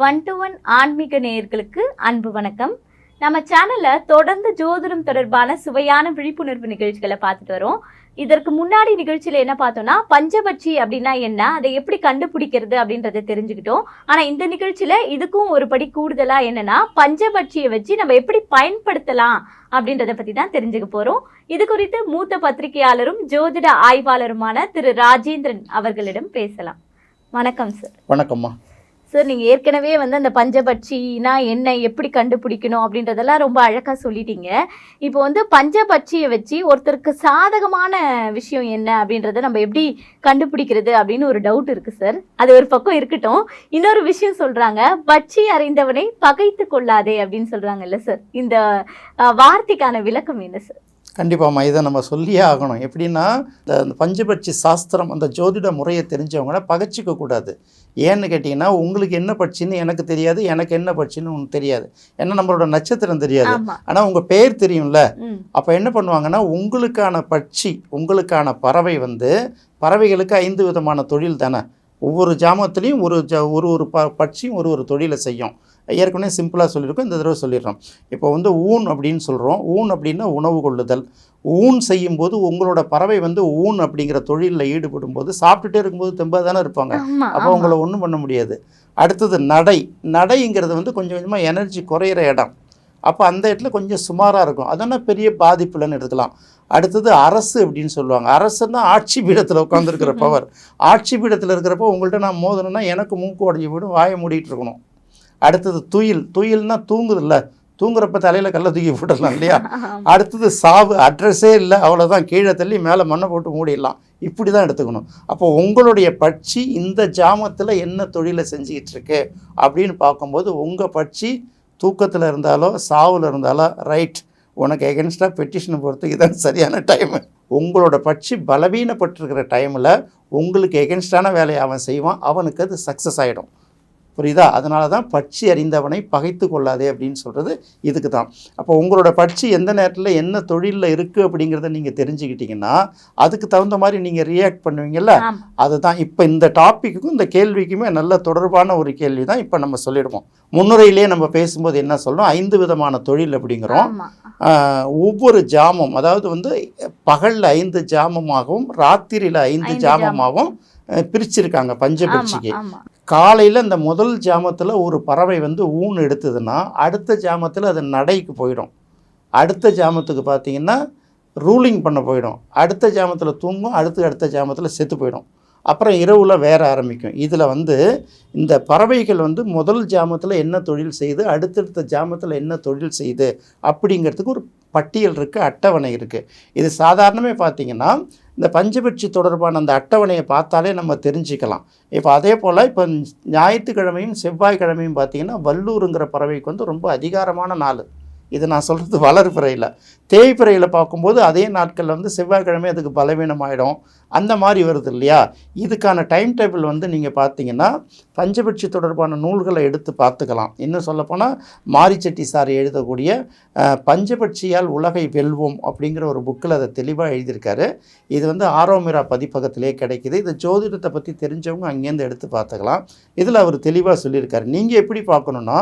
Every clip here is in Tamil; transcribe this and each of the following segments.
1 to 1 ஆன்மீக நேயர்களுக்கு அன்பு வணக்கம். நம்ம சேனல்ல தொடர்ந்து ஜோதிடம் தொடர்பான சுவையான விழிப்புணர்வு நிகழ்ச்சிகளை பார்த்துட்டு வரோம். இதற்கு முன்னாடி நிகழ்ச்சியில என்ன பார்த்தோம்னா பஞ்சபட்சி அப்படின்னா என்ன, அதை எப்படி கண்டுபிடிக்கிறது அப்படின்றத தெரிஞ்சுக்கிட்டோம். ஆனா இந்த நிகழ்ச்சியில இதுக்கும் ஒரு படி கூடுதலா என்னன்னா பஞ்சபட்சியை வச்சு நம்ம எப்படி பயன்படுத்தலாம் அப்படின்றத பத்தி தான் தெரிஞ்சுக்க போறோம். இது குறித்து மூத்த பத்திரிகையாளரும் ஜோதிட ஆய்வாளருமான திரு ராஜேந்திரன் அவர்களிடம் பேசலாம். வணக்கம் சார். வணக்கம்மா. சார், நீங்கள் ஏற்கனவே அந்த பஞ்சபட்சினா என்ன, எப்படி கண்டுபிடிக்கணும் அப்படின்றதெல்லாம் ரொம்ப அழகாக சொல்லிட்டீங்க. இப்போ பஞ்சபட்சியை வச்சு ஒருத்தருக்கு சாதகமான விஷயம் என்ன அப்படின்றத நம்ம எப்படி கண்டுபிடிக்கிறது அப்படின்னு ஒரு டவுட் இருக்குது சார். அது ஒரு பக்கம் இருக்கட்டும். இன்னொரு விஷயம் சொல்கிறாங்க, பட்சி அறிந்தவனை பகைத்து கொள்ளாதே அப்படின்னு சொல்கிறாங்கல்ல சார். இந்த வார்த்தைக்கான விளக்கம் என்ன சார்? கண்டிப்பாம்மா, இதை நம்ம சொல்லியே ஆகணும். எப்படின்னா இந்த பஞ்சபட்சி சாஸ்திரம், அந்த ஜோதிட முறையை தெரிஞ்சவங்கள பகைச்சிக்க கூடாது. ஏன்னு கேட்டிங்கன்னா, உங்களுக்கு என்ன பட்சின்னு எனக்கு தெரியாது, எனக்கு என்ன பட்சின்னு உங்களுக்கு தெரியாது. ஏன்னா நம்மளோட நட்சத்திரம் தெரியாது, ஆனால் உங்கள் பேர் தெரியும்ல. அப்போ என்ன பண்ணுவாங்கன்னா, உங்களுக்கான பட்சி, உங்களுக்கான பறவை பறவைகளுக்கு 5 விதமான தொழில் தானே. ஒவ்வொரு ஜாமத்துலேயும் ஒரு பட்சியும் ஒரு தொழிலை செய்யும். ஏற்கனவே சிம்பிளாக சொல்லியிருக்கோம், இந்த தடவை சொல்லிடுறோம். இப்போ ஊன் அப்படின்னு சொல்கிறோம். ஊன் அப்படின்னா உணவு கொள்ளுதல். ஊன் செய்யும்போது உங்களோட பறவை ஊன் அப்படிங்கிற தொழிலில் ஈடுபடும் போது சாப்பிட்டுட்டே இருக்கும்போது தெம்பாக தானே இருப்பாங்க. அப்போ உங்களை ஒன்றும் பண்ண முடியாது. அடுத்தது நடைங்கிறது கொஞ்சம் கொஞ்சமாக எனர்ஜி குறையிற இடம். அப்போ அந்த இடத்துல கொஞ்சம் சுமாராக இருக்கும், அதனால் பெரிய பாதிப்புலன்னு எடுத்துக்கலாம். அடுத்தது அரசு அப்படின்னு சொல்லுவாங்க. அரசுன்னா ஆட்சி பீடத்தில் உட்காந்துருக்கிற பவர். ஆட்சி பீடத்தில் இருக்கிறப்போ உங்கள்கிட்ட நான் மோதணுன்னா எனக்கு மூக்கு உடஞ்சி போய்டும், வாயை மூடிட்டு இருக்கணும். அடுத்தது துயில்னா தூங்குதில்ல, தூங்குறப்ப தலையில் கல்லை தூக்கி போட்டுடலாம் இல்லையா. அடுத்தது சாவு, அட்ரஸே இல்லை, அவ்வளோதான், கீழே தள்ளி மேலே மண்ணை போட்டு மூடிடலாம். இப்படி தான் எடுத்துக்கணும். அப்போ உங்களுடைய பட்சி இந்த ஜாமத்தில் என்ன தொழிலை செஞ்சுக்கிட்டு இருக்கு அப்படின்னு பார்க்கும்போது, உங்கள் பட்சி தூக்கத்தில் இருந்தாலோ சாவில் இருந்தாலோ ரைட், உனக்கு எகென்ஸ்டாக பெட்டிஷனை பொறுத்துக்கு தான் சரியான டைமு. உங்களோட பட்சி பலவீனப்பட்டிருக்கிற டைமில் உங்களுக்கு எகென்ஸ்டான வேலையை அவன் செய்வான், அவனுக்கு அது சக்ஸஸ் ஆகிடும். புரியுதா? அதனால தான் பட்சி அறிந்தவனை பகைத்து கொள்ளாதே அப்படின்னு சொல்கிறது இதுக்கு தான். அப்போ உங்களோட பட்சி எந்த நேரத்தில் என்ன தொழிலில் இருக்குது அப்படிங்கிறத நீங்கள் தெரிஞ்சுக்கிட்டிங்கன்னா அதுக்கு தகுந்த மாதிரி நீங்கள் ரியாக்ட் பண்ணுவீங்கல்ல. அதுதான் இப்போ இந்த டாப்பிக்குக்கும் இந்த கேள்விக்குமே நல்ல தொடர்பான ஒரு கேள்வி தான் இப்போ நம்ம சொல்லிடுவோம். முன்னுரையிலே நம்ம பேசும்போது என்ன சொல்கிறோம், 5 விதமான தொழில் அப்படிங்கிறோம். ஒவ்வொரு ஜாமம், அதாவது பகலில் 5 ஜாமமாகவும் ராத்திரியில் 5 ஜாமமாகவும் பிரிச்சிருக்காங்க பஞ்சபட்சிக்கு. காலையில் இந்த முதல் ஜாமத்தில் ஒரு பறவை ஊன் எடுத்ததுன்னா அடுத்த ஜாமத்தில் அது நடைக்கு போயிடும். அடுத்த ஜாமத்துக்கு பார்த்திங்கன்னா ரூலிங் பண்ண போயிடும். அடுத்த ஜாமத்தில் தூங்கும், அடுத்த ஜாமத்தில் செத்து போயிடும். அப்புறம் இரவில் வேற ஆரம்பிக்கும். இதில் இந்த பறவைகள் முதல் ஜாமத்தில் என்ன தொழில் செய்து அடுத்தடுத்த ஜாமத்தில் என்ன தொழில் செய்து அப்படிங்கிறதுக்கு ஒரு பட்டியல் இருக்குது, அட்டவணை இருக்குது. இது சாதாரணமே பார்த்திங்கன்னா இந்த பஞ்சபட்சி தொடர்பான அந்த அட்டவணையை பார்த்தாலே நம்ம தெரிஞ்சுக்கலாம். இப்போ அதே போல் இப்போ ஞாயிற்றுக்கிழமையும் செவ்வாய்க்கிழமையும் பார்த்திங்கன்னா வல்லூருங்கிற பறவைக்கு ரொம்ப அதிகாரமான நாள். இது நான் சொல்கிறது வளர்பிறையில். தேய்பிறையில் பார்க்கும்போது அதே நாட்களில் செவ்வாய்க்கிழமை அதுக்கு பலவீனமாயிடும். அந்த மாதிரி வருது இல்லையா. இதுக்கான டைம் டேபிள் நீங்கள் பார்த்தீங்கன்னா பஞ்சபட்சி தொடர்பான நூல்களை எடுத்து பார்த்துக்கலாம். இன்னும் சொல்லப்போனால் மாரிச்செட்டி சார் எழுதக்கூடிய பஞ்சபட்சியால் உலகை வெல்வோம் அப்படிங்கிற ஒரு புக்கில் அதை தெளிவாக எழுதியிருக்காரு. இது ஆரோமிரா பதிப்பகத்திலே கிடைக்கிது. இது ஜோதிடத்தை பற்றி தெரிஞ்சவங்க அங்கேருந்து எடுத்து பார்த்துக்கலாம். இதில் அவர் தெளிவாக சொல்லியிருக்காரு. நீங்கள் எப்படி பார்க்கணுன்னா,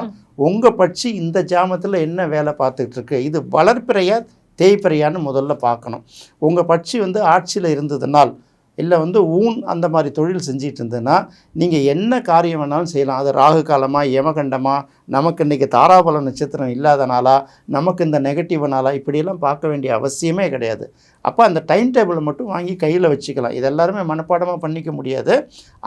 உங்கள் பட்சி இந்த ஜாமத்தில் என்ன வேலை பார்த்துக்கிட்டு இருக்கு, இது வளர்ப்பிறையா தேய்பிறையான்னு முதல்ல பார்க்கணும். உங்கள் பட்சி ஆட்சியில் இருந்ததுனால் இல்லை ஊன் அந்த மாதிரி தொழில் செஞ்சிட்டு இருந்ததுன்னா நீங்கள் என்ன காரியம் வேணாலும் செய்யலாம். அது ராகு காலமாக, யமகண்டமாக, நமக்கு இன்றைக்கி தாராபல நட்சத்திரம் இல்லாதனாலா, நமக்கு இந்த நெகட்டிவ்னாலா, இப்படியெல்லாம் பார்க்க வேண்டிய அவசியமே கிடையாது. அப்போ அந்த டைம் டேபிளை மட்டும் வாங்கி கையில் வச்சுக்கலாம். இது எல்லாருமே மனப்பாடமாக பண்ணிக்க முடியாது.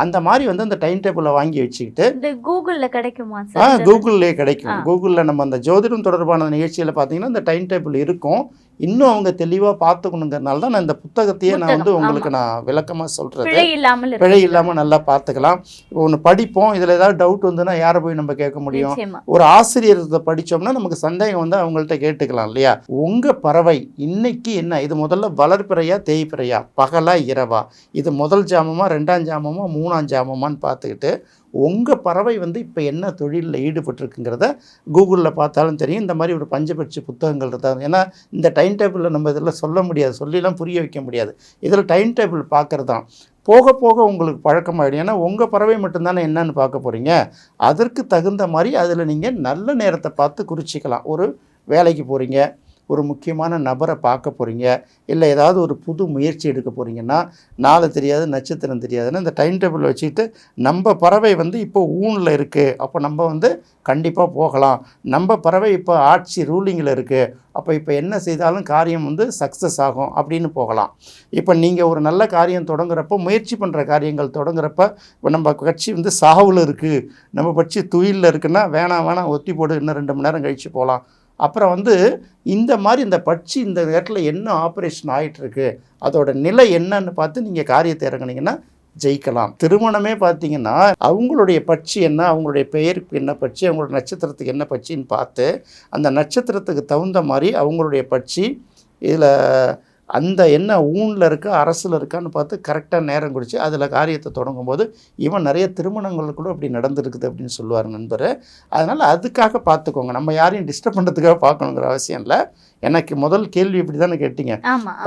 அந்த மாதிரி அந்த டைம் டேபிளை வாங்கி வச்சுக்கிட்டு கூகுளில் கிடைக்குமா? கூகுள்லேயே கிடைக்கும். கூகுளில் நம்ம அந்த ஜோதிடம் தொடர்பான நிகழ்ச்சியில் பார்த்தீங்கன்னா இந்த டைம் டேபிள் இருக்கும். இன்னும் அவங்க தெளிவாக பார்த்துக்கணுங்கிறதுனால தான் நான் இந்த புத்தகத்தையே நான் உங்களுக்கு நான் விளக்கமாக சொல்கிறது. பிழை இல்லாமல் நல்லா பார்த்துக்கலாம். இப்போ ஒன்று படிப்போம், இதில் ஏதாவது டவுட் வந்துன்னா யாரை போய் நம்ம கேட்க முடியும்? ஒரு ஆசிரியர்கிட்ட படித்தோம்னா நமக்கு சந்தேகம் அவங்கள்ட்ட கேட்டுக்கலாம் இல்லையா. உங்கள் பறவை இன்னைக்கு என்ன, இது முதல்ல வளர்ப்பிறையா தேய்பிறையா, பகலா இரவா, இது முதல் ஜாமமா, 2ஆம் ஜாமமா, 3ஆம் ஜாமமான்னு பார்த்துக்கிட்டு உங்கள் பறவை இப்போ என்ன தொழிலில் ஈடுபட்டிருக்குங்கிறத கூகுளில் பார்த்தாலும் தெரியும். இந்த மாதிரி ஒரு பஞ்சபட்சி புத்தகங்கள் இருந்தாங்க. ஏன்னா இந்த டைம் டேபிளில் நம்ம இதில் சொல்ல முடியாது, சொல்லிலாம் புரிய வைக்க முடியாது. இதில் டைம் டேபிள் பார்க்குறது தான். போக போக உங்களுக்கு பழக்கமாயிடும். ஏன்னா உங்கள் பறவை மட்டும்தானே என்னன்னு பார்க்க போகிறீங்க. அதற்கு தகுந்த மாதிரி அதில் நீங்கள் நல்ல நேரத்தை பார்த்து குறிச்சிக்கலாம். ஒரு வேலைக்கு போகிறீங்க, ஒரு முக்கியமான நபரை பார்க்க போகிறீங்க, இல்லை ஏதாவது ஒரு புது முயற்சி எடுக்க போகிறீங்கன்னா, நாளை தெரியாது நட்சத்திரம் தெரியாதுன்னு இந்த டைம் டேபிள் வச்சுக்கிட்டு நம்ம பறவை வந்து இப்போ ஊனில் இருக்குது, அப்போ நம்ம வந்து கண்டிப்பாக போகலாம். நம்ம பறவை இப்போ ஆட்சி ரூலிங்கில் இருக்குது, அப்போ இப்போ என்ன செய்தாலும் காரியம் வந்து சக்ஸஸ் ஆகும் அப்படின்னு போகலாம். இப்போ நீங்கள் ஒரு நல்ல காரியம் தொடங்குறப்போ, முயற்சி பண்ணுற காரியங்கள் தொடங்குறப்ப, இப்போ நம்ம கட்சி வந்து சாவில் இருக்குது, நம்ம கட்சி துயிலில் இருக்குன்னா வேணாம் ஒத்தி போடு, இன்னும் 2 மணி நேரம் கழித்து போகலாம். அப்புறம் வந்து இந்த மாதிரி இந்த பட்சி இந்த இடத்துல என்ன ஆப்ரேஷன் ஆகிட்டுருக்கு, அதோட நிலை என்னன்னு பார்த்து நீங்கள் காரியத்தை இறங்குனீங்கன்னா ஜெயிக்கலாம். திருமணமே பார்த்தீங்கன்னா அவங்களுடைய பட்சி என்ன, அவங்களுடைய பெயருக்கு என்ன பட்சி, அவங்களோட நட்சத்திரத்துக்கு என்ன பட்சின்னு பார்த்து அந்த நட்சத்திரத்துக்கு தகுந்த மாதிரி அவங்களுடைய பட்சி இதில் அந்த என்ன ஊனில் இருக்கா அரசில் இருக்கான்னு பார்த்து கரெக்டாக நேரம் குடிச்சு அதில் காரியத்தை தொடங்கும்போது இவன் நிறைய திருமணங்கள் கூட அப்படி நடந்துருக்குது அப்படின்னு சொல்லுவார் நண்பர். அதனால் அதுக்காக பார்த்துக்கோங்க. நம்ம யாரையும் டிஸ்டர்ப் பண்ணுறதுக்காக பார்க்கணுங்கிற அவசியம் இல்லை. எனக்கு முதல் கேள்வி இப்படி தானே கேட்டீங்க,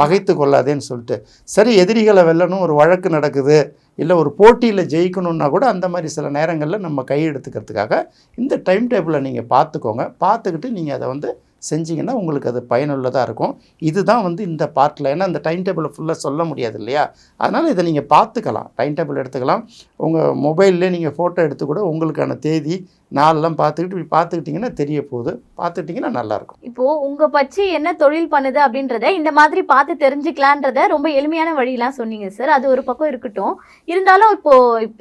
பகைத்து கொள்ளாதேன்னு சொல்லிட்டு. சரி, எதிரிகளை வெல்லணும், ஒரு வழக்கு நடக்குது, இல்லை ஒரு போட்டியில் ஜெயிக்கணுன்னா கூட அந்த மாதிரி சில நேரங்களில் நம்ம கை எடுத்துக்கிறதுக்காக இந்த டைம் டேபிளை நீங்கள் பார்த்துக்கோங்க. பார்த்துக்கிட்டு நீங்கள் அதை வந்து செஞ்சிங்கன்னா உங்களுக்கு அது பயனுள்ளதாக இருக்கும். இதுதான் வந்து இந்த பார்ட்டில். ஏன்னா இந்த டைம் டேபிளை ஃபுல்லாக சொல்ல முடியாது இல்லையா, அதனால் இதை நீங்கள் பார்த்துக்கலாம். டைம் டேபிள் எடுத்துக்கலாம். உங்கள் மொபைல்லே நீங்கள் ஃபோட்டோ எடுத்து கூட உங்களுக்கான தேதி நாளெல்லாம் பார்த்துக்கிட்டு இப்படி பார்த்துக்கிட்டிங்கன்னா தெரிய போகுது, பார்த்துக்கிட்டிங்கன்னா நல்லாயிருக்கும். இப்போது உங்கள் பட்சி என்ன தொழில் பண்ணுது அப்படின்றத இந்த மாதிரி பார்த்து தெரிஞ்சுக்கலான்றத ரொம்ப எளிமையான வழியெலாம் சொன்னீங்க சார். அது ஒரு பக்கம் இருக்கட்டும். இருந்தாலும் இப்போ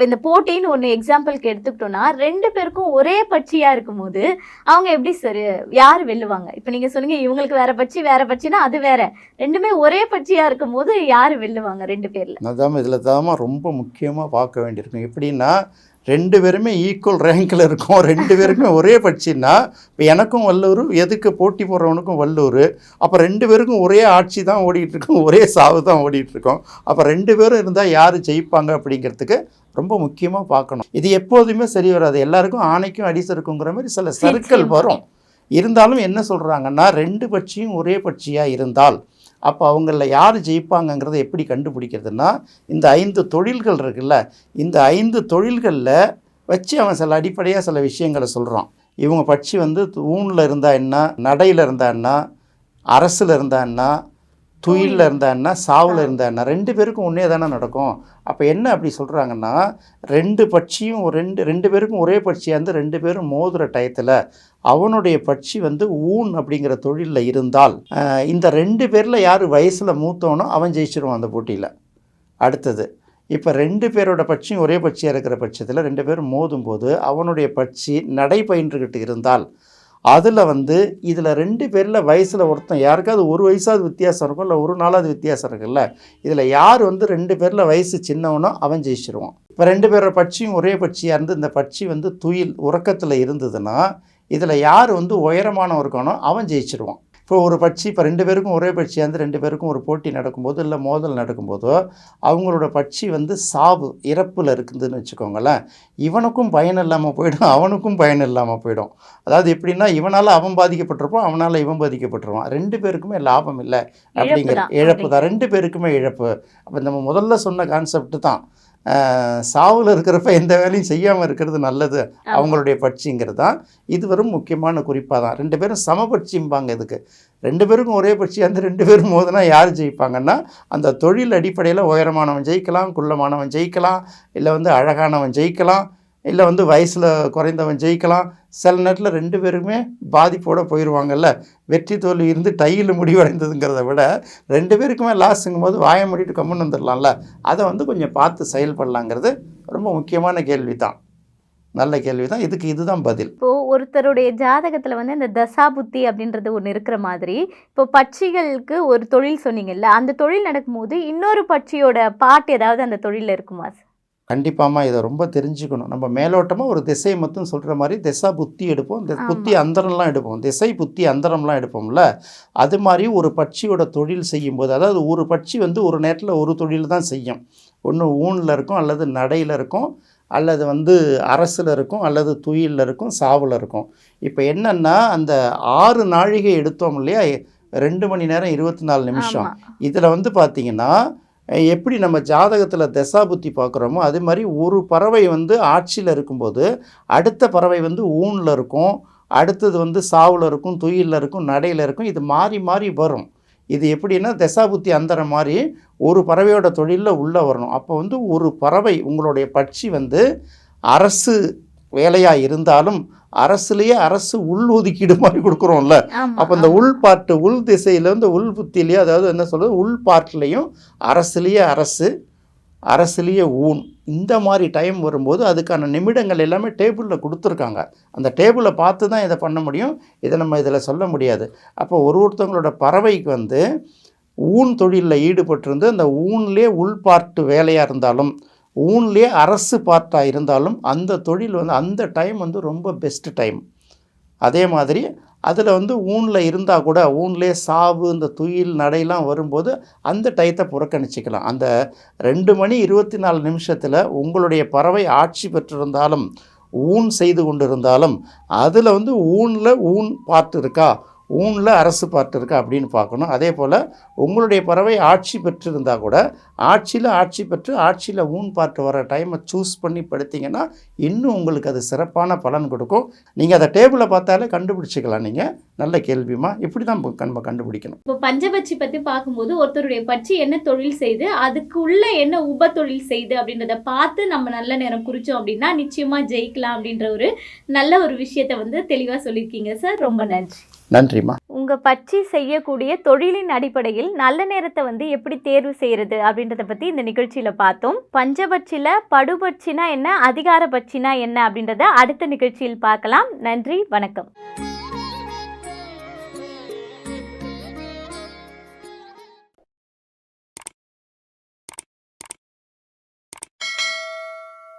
இந்த போட்டின்னு ஒன்று எக்ஸாம்பிளுக்கு எடுத்துக்கிட்டோன்னா 2 பேருக்கும் ஒரே பட்சியாக இருக்கும்போது அவங்க எப்படி சார் யார் வெல்லுவாங்க? இப்போ நீங்கள் சொன்னீங்க இவங்களுக்கு வேறு பட்சினா அது வேற, 2மே ஒரே பட்சியாக இருக்கும்போது யார் வெல்லுவாங்க 2 பேரில்? அதான் இதில் தான் ரொம்ப முக்கியமாக பார்க்க வேண்டியிருக்கும். எப்படின்னா 2 பேருமே ஈக்குவல் ரேங்கில் இருக்கும். 2 பேருக்குமே ஒரே பட்சின்னா இப்போ எனக்கும் வல்லூர், எதுக்கு போட்டி போடுறவனுக்கும் வல்லூர், அப்போ 2 பேருக்கும் ஒரே ஆட்சி தான் ஓடிட்டுருக்கோம், ஒரே சாவு தான் ஓடிட்டுருக்கோம். அப்போ 2 பேரும் இருந்தால் யார் ஜெயிப்பாங்க அப்படிங்கிறதுக்கு ரொம்ப முக்கியமாக பார்க்கணும். இது எப்போதுமே சரி வராது. எல்லாருக்கும் ஆணைக்கும் அடிசருக்குங்கிற மாதிரி சில சர்க்கிள் வரும். இருந்தாலும் என்ன சொல்கிறாங்கன்னா 2 பட்சியும் ஒரே பட்சியாக இருந்தால் அப்போ அவங்களில் யார் ஜெயிப்பாங்கங்கிறத எப்படி கண்டுபிடிக்கிறதுனா, இந்த 5 தொழில்கள் இருக்குல்ல, இந்த 5 தொழில்களில் வச்சு அவன் சில அடிப்படையாக சில விஷயங்களை சொல்கிறான். இவங்க பட்சி வந்து ஊனில் இருந்தால் என்ன, நடையில் இருந்தால் என்ன, அரசில் இருந்தால் என்ன, துயிலில் இருந்தால் என்ன, சாவில் இருந்தால் என்ன, 2 பேருக்கும் ஒன்றே தானே நடக்கும். அப்போ என்ன அப்படி சொல்கிறாங்கன்னா 2 பட்சியும் 2 பேருக்கும் ஒரே பட்சியாக இருந்து 2 பேரும் மோதுகிற டயத்தில் அவனுடைய பட்சி வந்து ஊன் அப்படிங்கிற தொழிலில் இருந்தால் இந்த 2 பேரில் யார் வயசில் மூத்தவனோ அவன் ஜெயிச்சிருவான் அந்த போட்டியில். அடுத்தது இப்போ 2 பேரோட பட்சியும் ஒரே பட்சியாக இருக்கிற பட்சத்தில் 2 பேரும் மோதும்போது அவனுடைய பட்சி நடை பயின்றுக்கிட்டு இருந்தால் அதில் வந்து இதில் 2 பேரில் வயசில் ஒருத்தன் யாருக்காவது ஒரு வயசாவது வித்தியாசம் இருக்கும், இல்லை ஒரு நாளாவது வித்தியாசம் இருக்குல்ல, இதில் யார் வந்து 2 பேரில் வயசு சின்னவனோ அவன் ஜெயிச்சிருவான். இப்போ 2 பேரோட பட்சியும் ஒரே பட்சியாக இருந்து இந்த பட்சி வந்து துயில் உறக்கத்தில் இருந்ததுன்னா இதில் யார் வந்து உயரமானவன் இருக்கானோ அவன் ஜெயிச்சிருவான். இப்போ ஒரு பட்சி இப்போ 2 பேருக்கும் ஒரே பட்சியாக இருந்து 2 பேருக்கும் ஒரு போட்டி நடக்கும்போது இல்லை மோதல் நடக்கும்போதோ அவங்களோட பட்சி வந்து சாவு இறப்பில் இருக்குதுன்னு வச்சுக்கோங்களேன், இவனுக்கும் பயன் இல்லாமல் போயிடும், அவனுக்கும் பயன் இல்லாமல் போயிடும். அதாவது எப்படின்னா இவனால் அவன் பாதிக்கப்பட்டிருப்பான், அவனால் இவன் பாதிக்கப்பட்டுருவான். 2 பேருக்குமே லாபம் இல்லை அப்படிங்கிற இழப்பு தான், 2 பேருக்குமே இழப்பு. அப்போ நம்ம முதல்ல சொன்ன கான்செப்ட் தான், சாவில் இருக்கிறப்ப எந்த வேலையும் செய்யாமல் இருக்கிறது நல்லது அவங்களுடைய பட்சிங்கிறது தான். இது வரும் முக்கியமான குறிப்பாக தான். 2 பேரும் சமபட்சிம்பாங்க. இதுக்கு 2 பேருக்கும் ஒரே பட்சியாக அந்த 2 பேரும் மோதுனா யார் ஜெயிப்பாங்கன்னா அந்த தொழில் அடிப்படையில் உயரமானவன் ஜெயிக்கலாம், குள்ளமானவன் ஜெயிக்கலாம், இல்லை வந்து அழகானவன் ஜெயிக்கலாம், இல்லை வந்து வயசில் குறைந்தவன் ஜெயிக்கலாம். சில நேரத்தில் 2 பேருமே பாதிப்போடு போயிடுவாங்கல்ல. வெற்றி தோல்வி இருந்து டையில் முடிவடைந்ததுங்கிறத விட 2 பேருக்குமே லாஸுங்கும் போது வாயை மூடிட்டு கம்முன்னு வந்துடலாம்ல. அதை வந்து கொஞ்சம் பார்த்து செயல்படலாங்கிறது ரொம்ப முக்கியமான கேள்வி தான், நல்ல கேள்வி தான். இதுதான் பதில். இப்போது ஒருத்தருடைய ஜாதகத்தில் வந்து இந்த தசாபுத்தி அப்படின்றது ஒன்று இருக்கிற மாதிரி, இப்போ பட்சிகளுக்கு ஒரு தொழில் சொன்னீங்கல்ல, அந்த தொழில் நடக்கும்போது இன்னொரு பட்சியோட பாட்டு ஏதாவது அந்த தொழிலில் இருக்குமா சார்? கண்டிப்பாக இதை ரொம்ப தெரிஞ்சுக்கணும். நம்ம மேலோட்டமாக ஒரு திசையை மட்டும் சொல்கிற மாதிரி திசா புத்தி எடுப்போம், புத்தி அந்தரம்லாம் எடுப்போம், திசை புத்தி அந்தரம்லாம் எடுப்போம்ல. அது மாதிரி ஒரு பட்சியோட தொழில் செய்யும்போது, அதாவது ஒரு பட்சி வந்து ஒரு நேரத்தில் ஒரு தொழில் தான் செய்யும். ஒன்று ஊனில் இருக்கும், அல்லது நடையில் இருக்கும், அல்லது வந்து அரசில் இருக்கும், அல்லது துயிலில் இருக்கும், சாவில் இருக்கும். இப்போ என்னென்னா அந்த 6 நாழிகை எடுத்தோம் இல்லையா, 2 மணி நேரம் 24 நிமிஷம். இதில் வந்து பார்த்திங்கன்னா எப்படி நம்ம ஜாதகத்தில் தசாபுத்தி பார்க்குறோமோ அது மாதிரி ஒரு பறவை வந்து ஆட்சியில் இருக்கும்போது அடுத்த பறவை வந்து ஊனில் இருக்கும், அடுத்தது வந்து சாவில் இருக்கும், துயிலில் இருக்கும், நடையில் இருக்கும். இது மாறி மாறி வரும். இது எப்படின்னா தசாபுத்தி அந்தரம் மாதிரி ஒரு பறவையோட தொழிலில் உள்ளே வரணும். அப்போ வந்து ஒரு பறவை உங்களுடைய பட்சி வந்து அரசு வேலையாக இருந்தாலும் அரசுலேயே அரசு உள் ஒதுக்கீடு மாதிரி கொடுக்குறோம்ல. அப்போ இந்த உள் பாட்டு உள் திசையில் வந்து உள் புத்திலேயே, அதாவது என்ன சொல்கிறது, உள் பாட்டிலையும் அரசுலேயே அரசு, அரசுலேயே ஊன், இந்த மாதிரி டைம் வரும்போது அதுக்கான நிமிடங்கள் எல்லாமே டேபிளில் கொடுத்துருக்காங்க. அந்த டேபிளை பார்த்து தான் இதை பண்ண முடியும். இதை நம்ம இதில் சொல்ல முடியாது. அப்போ ஒருத்தவங்களோட பறவைக்கு வந்து ஊன் தொழிலில் ஈடுபட்டிருந்து அந்த ஊன்லேயே உள் பார்ட்டு வேலையாக இருந்தாலும் ஊன்லேயே அரசு பார்ட்டாக இருந்தாலும் அந்த தொழில் வந்து அந்த டைம் வந்து ரொம்ப பெஸ்ட்டு டைம். அதே மாதிரி அதில் வந்து ஊனில் இருந்தால் கூட ஊன்லேயே சாவு இந்த துயில் நடையெல்லாம் வரும்போது அந்த டயத்தை புறக்கணிச்சிக்கலாம். அந்த 2:24 உங்களுடைய பறவை ஆட்சி பெற்றிருந்தாலும் ஊன் செய்து கொண்டிருந்தாலும் அதில் வந்து ஊனில் ஊன் பார்ட் இருக்கா, ஊனில் அரசு பார்ட் இருக்கா அப்படின்னு பார்க்கணும். அதே போல் உங்களுடைய பறவை ஆட்சி பெற்றிருந்தால் கூட ஆட்சியில் ஆட்சி பெற்று ஆட்சியில் ஊன் பார்ட் வர டைமை சூஸ் பண்ணி படுத்திங்கன்னா இன்னும் உங்களுக்கு அது சிறப்பான பலன் கொடுக்கும். நீங்கள் அதை டேபிளை பார்த்தாலே கண்டுபிடிச்சிக்கலாம். நீங்கள் நல்ல கேள்விமா, இப்படி தான் நம்ம கண்டுபிடிக்கணும். இப்போ பஞ்சபட்சி பற்றி பார்க்கும்போது ஒருத்தருடைய பட்சி என்ன தொழில் செய்து அதுக்கு உள்ள என்ன உப தொழில் செய்து அப்படின்றத பார்த்து நம்ம நல்ல நேரம் குறித்தோம் அப்படின்னா நிச்சயமாக ஜெயிக்கலாம் அப்படின்ற ஒரு நல்ல ஒரு விஷயத்தை வந்து தெளிவாக சொல்லியிருக்கீங்க சார். ரொம்ப நன்றி. நன்றிம்மா. உங்கள் பட்சி செய்யக்கூடிய தொழிலின் அடிப்படையில் நல்ல நேரத்தை வந்து எப்படி தேர்வு செய்கிறது அப்படின்றத பற்றி இந்த நிகழ்ச்சியில் பார்த்தோம். பஞ்சபட்சியில் படுபட்சினா என்ன, அதிகார பட்சினா என்ன அப்படின்றத அடுத்த நிகழ்ச்சியில் பார்க்கலாம். நன்றி, வணக்கம்.